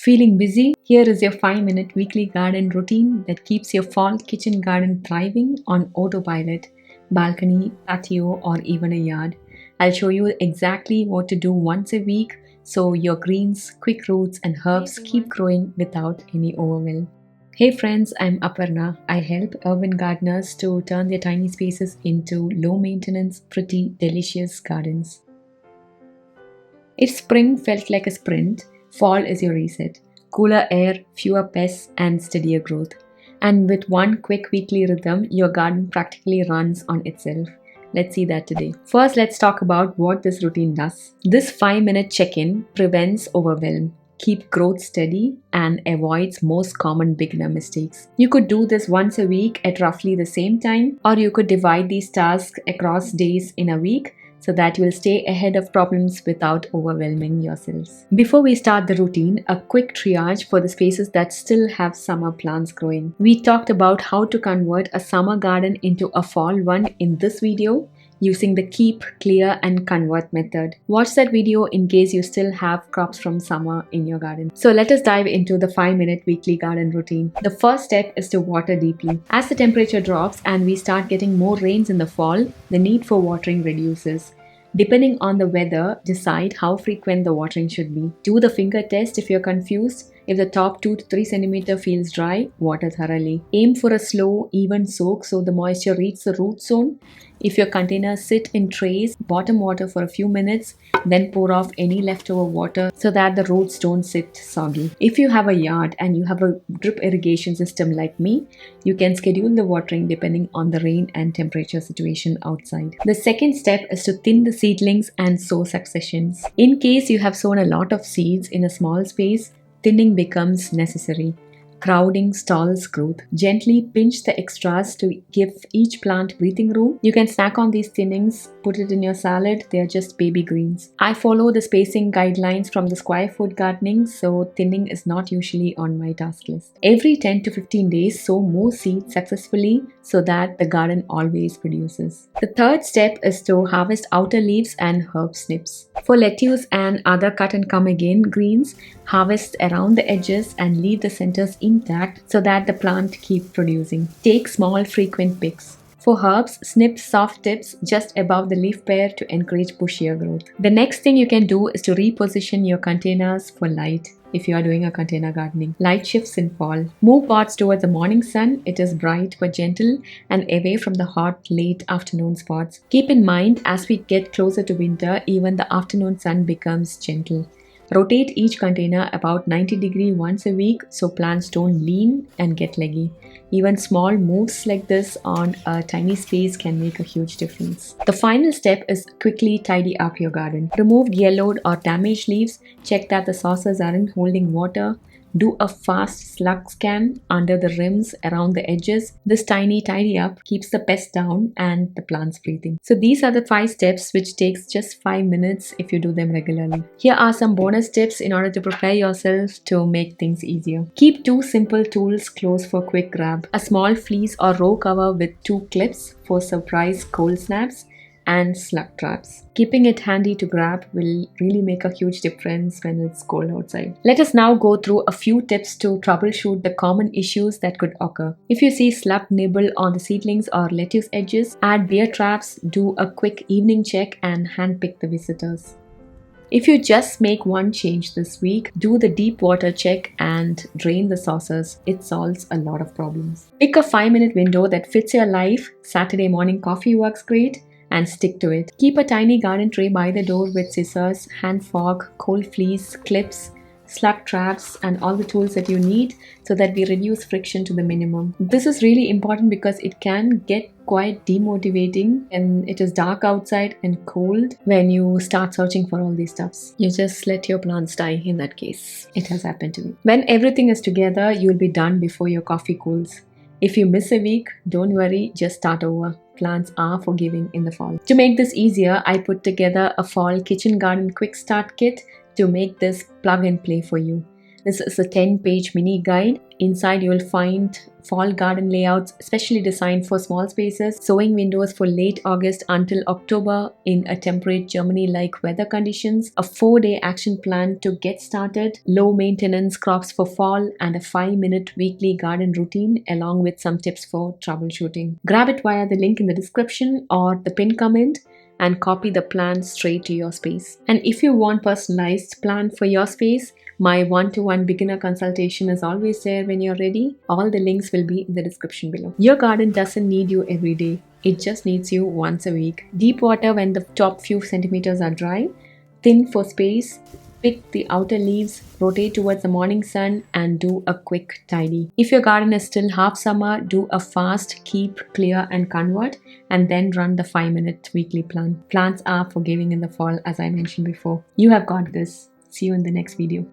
Feeling busy? Here is your 5-minute weekly garden routine that keeps your fall kitchen garden thriving on autopilot, balcony, patio, or even a yard. I'll show you exactly what to do once a week so your greens, quick roots, and herbs keep growing without any overwhelm. Hey friends, I'm Aparna. I help urban gardeners to turn their tiny spaces into low maintenance, pretty, delicious gardens. If spring felt like a sprint, fall is your reset. Cooler air, fewer pests, and steadier growth. And with one quick weekly rhythm, your garden practically runs on itself. Let's see that today. First, let's talk about what this routine does. This 5-minute check-in prevents overwhelm, keep growth steady, and avoids most common beginner mistakes. You could do this once a week at roughly the same time, or you could divide these tasks across days in a week so that you will stay ahead of problems without overwhelming yourselves. Before we start the routine, a quick triage for the spaces that still have summer plants growing. We talked about how to convert a summer garden into a fall one in this video using the keep, clear, and convert method. Watch that video in case you still have crops from summer in your garden. So let us dive into the 5-minute weekly garden routine. The first step is to water deeply. As the temperature drops and we start getting more rains in the fall, the need for watering reduces. Depending on the weather, decide how frequent the watering should be. Do the finger test if you're confused. If the top 2 to 3 cm feels dry, water thoroughly. Aim for a slow, even soak so the moisture reaches the root zone. If your containers sit in trays, bottom water for a few minutes, then pour off any leftover water so that the roots don't sit soggy. If you have a yard and you have a drip irrigation system like me, you can schedule the watering depending on the rain and temperature situation outside. The second step is to thin the seedlings and sow successions. In case you have sown a lot of seeds in a small space, thinning becomes necessary. Crowding stalls growth. Gently pinch the extras to give each plant breathing room. You can snack on these thinnings, put it in your salad, they are just baby greens. I follow the spacing guidelines from the square foot gardening, so thinning is not usually on my task list. Every 10 to 15 days, sow more seeds successfully so that the garden always produces. The third step is to harvest outer leaves and herb snips. For lettuce and other cut and come again greens, harvest around the edges and leave the centers intact so that the plant keeps producing. Take small frequent picks. For herbs, snip soft tips just above the leaf pair to encourage bushier growth. The next thing you can do is to reposition your containers for light. If you are doing a container gardening, light shifts in fall. Move pots towards the morning sun. It is bright but gentle and away from the hot late afternoon spots. Keep in mind, as we get closer to winter, even the afternoon sun becomes gentle. Rotate each container about 90 degrees once a week so plants don't lean and get leggy. Even small moves like this on a tiny space can make a huge difference. The final step is quickly tidy up your garden. Remove yellowed or damaged leaves. Check that the saucers aren't holding water. Do a fast slug scan under the rims around the edges. This tiny tidy up keeps the pests down and the plants breathing. So these are the 5 steps which takes just 5 minutes if you do them regularly. Here are some bonus tips in order to prepare yourself to make things easier. Keep 2 simple tools close for quick grab. A small fleece or row cover with 2 clips for surprise cold snaps and slug traps. Keeping it handy to grab will really make a huge difference when it's cold outside. Let us now go through a few tips to troubleshoot the common issues that could occur. If you see slug nibble on the seedlings or lettuce edges, add bear traps, do a quick evening check and handpick the visitors. If you just make one change this week, do the deep water check and drain the saucers. It solves a lot of problems. Pick a 5-minute window that fits your life. Saturday morning coffee works great, and stick to it. Keep a tiny garden tray by the door with scissors, hand fork, cold fleece, clips, slug traps, and all the tools that you need so that we reduce friction to the minimum. This is really important because it can get quite demotivating and it is dark outside and cold when you start searching for all these stuffs. You just let your plants die in that case. It has happened to me. When everything is together, you'll be done before your coffee cools. If you miss a week, don't worry, just start over. Plants are forgiving in the fall. To make this easier, I put together a fall kitchen garden quick start kit to make this plug and play for you. This is a 10-page mini guide. Inside you'll find fall garden layouts specially designed for small spaces, sowing windows for late August until October in a temperate Germany-like weather conditions, a 4-day action plan to get started, low maintenance crops for fall, and a 5-minute weekly garden routine along with some tips for troubleshooting. Grab it via the link in the description or the pinned comment and copy the plan straight to your space. And if you want personalized plan for your space, my one-to-one beginner consultation is always there when you're ready. All the links will be in the description below. Your garden doesn't need you every day. It just needs you once a week. Deep water when the top few centimeters are dry. Thin for space. Pick the outer leaves, rotate towards the morning sun, and do a quick tidy. If your garden is still half summer, do a fast keep, clear, and convert, and then run the 5-minute weekly plan. Plants are forgiving in the fall, as I mentioned before. You have got this. See you in the next video.